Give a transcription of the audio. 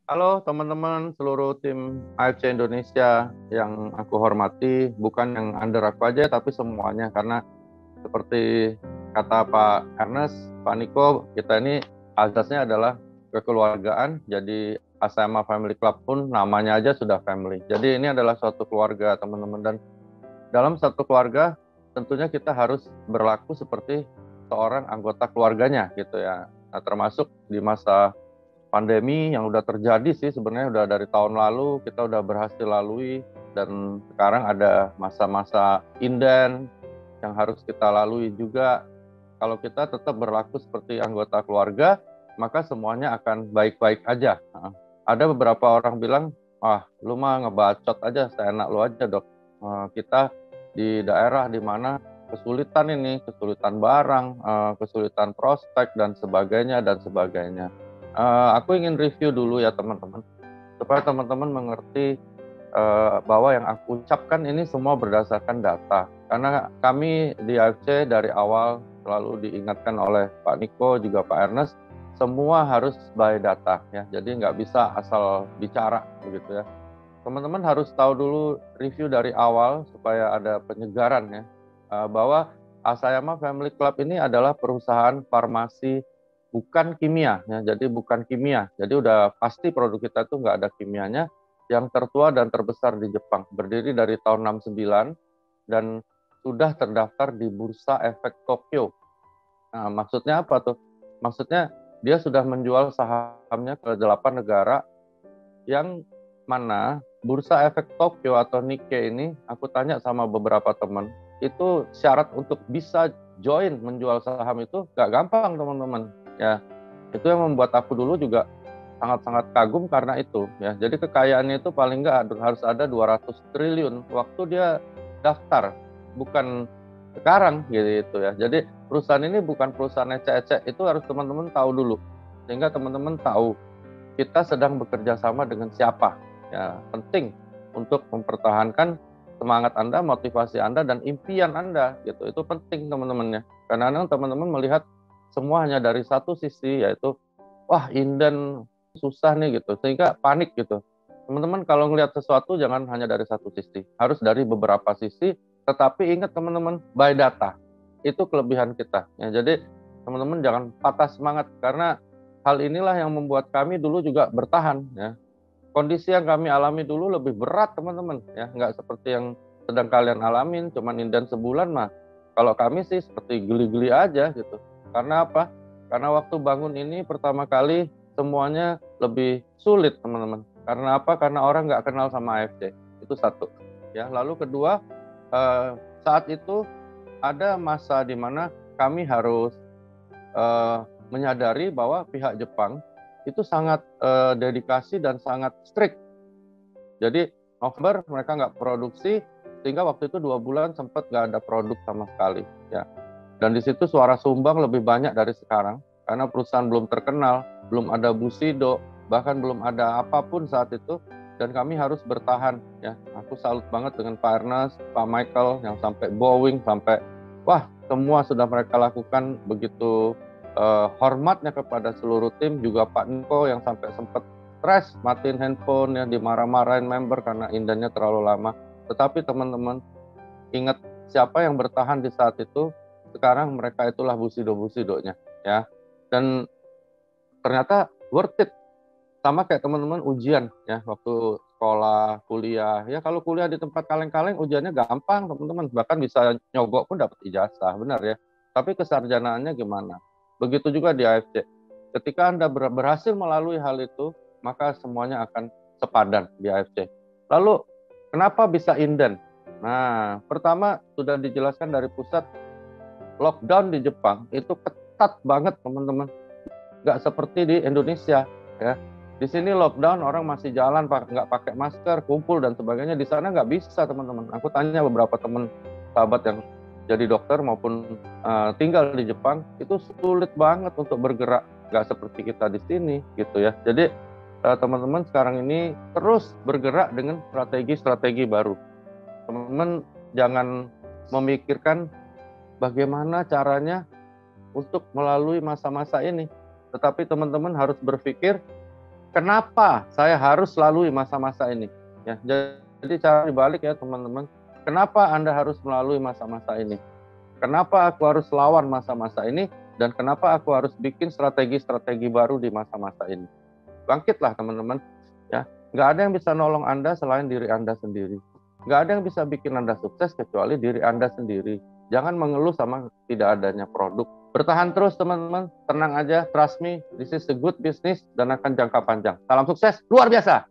Halo teman-teman seluruh tim AFC Indonesia yang aku hormati, bukan yang under aku aja tapi semuanya, karena seperti kata Pak Ernest, Pak Niko, kita ini asasnya adalah kekeluargaan. Jadi Asama Family Club pun namanya aja sudah family. Jadi ini adalah suatu keluarga teman-teman, dan dalam satu keluarga tentunya kita harus berlaku seperti seorang anggota keluarganya gitu ya. Nah, termasuk di masa pandemi yang udah terjadi sih, sebenarnya udah dari tahun lalu kita udah berhasil lalui, dan sekarang ada masa-masa inden yang harus kita lalui juga. Kalau kita tetap berlaku seperti anggota keluarga, maka semuanya akan baik-baik aja. Nah, ada beberapa orang bilang, lu mah ngebacot aja, seenak lu aja dok. Kita di daerah di mana kesulitan ini, kesulitan barang, kesulitan prospek dan sebagainya dan sebagainya. Aku ingin review dulu ya teman-teman, supaya teman-teman mengerti bahwa yang aku ucapkan ini semua berdasarkan data. Karena kami di AFC dari awal selalu diingatkan oleh Pak Niko juga Pak Ernest, semua harus by data ya. Jadi nggak bisa asal bicara begitu ya. Teman-teman harus tahu dulu review dari awal supaya ada penyegaran ya. Bahwa Asayama Family Club ini adalah perusahaan farmasi bukan kimia ya. Jadi bukan kimia. Jadi udah pasti produk kita itu nggak ada kimianya, yang tertua dan terbesar di Jepang. Berdiri dari tahun 69 dan sudah terdaftar di Bursa Efek Tokyo. Nah, maksudnya apa tuh? Maksudnya dia sudah menjual sahamnya ke 8 negara, yang mana Bursa Efek Tokyo atau Nikkei ini, aku tanya sama beberapa teman, itu syarat untuk bisa join menjual saham itu gak gampang teman-teman. Ya, itu yang membuat aku dulu juga sangat-sangat kagum karena itu ya. Jadi kekayaannya itu paling nggak harus ada 200 triliun waktu dia daftar, bukan sekarang gitu ya. Jadi perusahaan ini bukan perusahaan ecek-ecek, itu harus teman-teman tahu dulu, sehingga teman-teman tahu kita sedang bekerja sama dengan siapa. Ya, penting untuk mempertahankan semangat Anda, motivasi Anda, dan impian Anda gitu. Itu penting teman-temannya. Karena teman-teman melihat semua hanya dari satu sisi, yaitu wah inden susah nih gitu, sehingga panik gitu. Teman-teman kalau ngelihat sesuatu jangan hanya dari satu sisi, harus dari beberapa sisi. Tetapi ingat teman-teman, by data itu kelebihan kita ya. Jadi teman-teman jangan patah semangat, karena hal inilah yang membuat kami dulu juga bertahan ya. Kondisi yang kami alami dulu lebih berat teman-teman ya, nggak seperti yang sedang kalian alamin cuman inden sebulan mah. Kalau kami sih seperti geli-geli aja gitu. Karena apa? Karena waktu bangun ini pertama kali semuanya lebih sulit teman-teman. Karena apa? Karena orang nggak kenal sama AFC. Itu satu ya. Lalu kedua, saat itu ada masa di mana kami harus menyadari bahwa pihak Jepang itu sangat dedikasi dan sangat strict. Jadi November mereka nggak produksi, sehingga waktu itu 2 bulan sempat nggak ada produk sama sekali ya. Dan di situ suara sumbang lebih banyak dari sekarang, karena perusahaan belum terkenal, belum ada Bushido, bahkan belum ada apapun saat itu, dan kami harus bertahan ya. Aku salut banget dengan Pak Ernest, Pak Michael yang sampai Boeing, sampai wah semua sudah mereka lakukan begitu hormatnya kepada seluruh tim. Juga Pak Niko yang sampai sempat stres, matiin handphone ya, dimarah-marahin member karena indennya terlalu lama. Tetapi teman-teman ingat siapa yang bertahan di saat itu, sekarang mereka itulah busido-busidonya ya. Dan ternyata worth it. Sama kayak teman-teman ujian ya, waktu sekolah, kuliah. Ya kalau kuliah di tempat kaleng-kaleng ujiannya gampang teman-teman, bahkan bisa nyogok pun dapat ijazah, benar ya. Tapi kesarjanaannya gimana? Begitu juga di AFC. Ketika Anda berhasil melalui hal itu, maka semuanya akan sepadan di AFC. Lalu kenapa bisa inden? Nah, pertama sudah dijelaskan dari pusat, lockdown di Jepang itu ketat banget teman-teman. Nggak seperti di Indonesia ya. Di sini lockdown, orang masih jalan nggak pakai masker, kumpul dan sebagainya. Di sana nggak bisa teman-teman. Aku tanya beberapa teman sahabat yang jadi dokter maupun tinggal di Jepang, itu sulit banget untuk bergerak, nggak seperti kita di sini gitu ya. Jadi teman-teman sekarang ini terus bergerak dengan strategi-strategi baru. Teman-teman jangan memikirkan bagaimana caranya untuk melalui masa-masa ini, tetapi teman-teman harus berpikir Kenapa saya harus lalui masa-masa ini? Ya, jadi cara dibalik ya teman-teman. Kenapa Anda harus melalui masa-masa ini? Kenapa aku harus lawan masa-masa ini? Dan kenapa aku harus bikin strategi-strategi baru di masa-masa ini? Bangkitlah teman-teman. Ya, nggak ada yang bisa nolong Anda selain diri Anda sendiri. Nggak ada yang bisa bikin Anda sukses kecuali diri Anda sendiri. Jangan mengeluh sama tidak adanya produk. Bertahan terus teman-teman, tenang aja, trust me, this is a good business dan akan jangka panjang. Salam sukses, luar biasa.